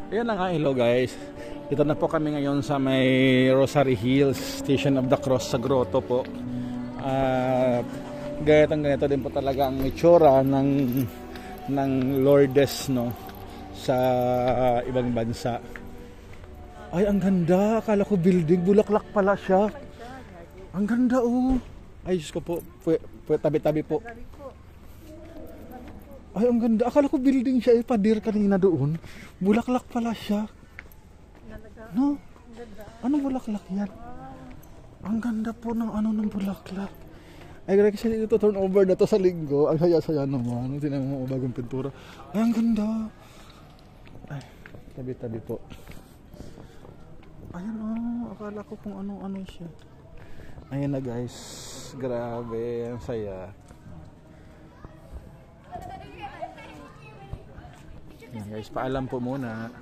Ayan na nga, hello guys. Dito na po kami ngayon sa may Rosary Hills, Station of the Cross sa Grotto po. Ganito din po talaga ang itsura ng Lourdes, no, sa ibang bansa. Ay, ang ganda. Akala ko building, bulaklak pala siya. Ang ganda, oh. Ay, Diyos ko po, tabi-tabi po. Ay, ang ganda. Akala ko building siya, padir kanina doon. Bulaklak pala siya. No? Anong bulaklak yan? Ang ganda po ng bulaklak. Ay, kasi dito turn over na to sa linggo. Ang saya-saya naman. Tinan mo bagong pintura. Ay, ang ganda. Ay, tabi-tabi po. Ayan, oh. Akala ko kung ano siya. Ayan na guys. Grabe. Ang saya. Ayan guys, paalam po muna.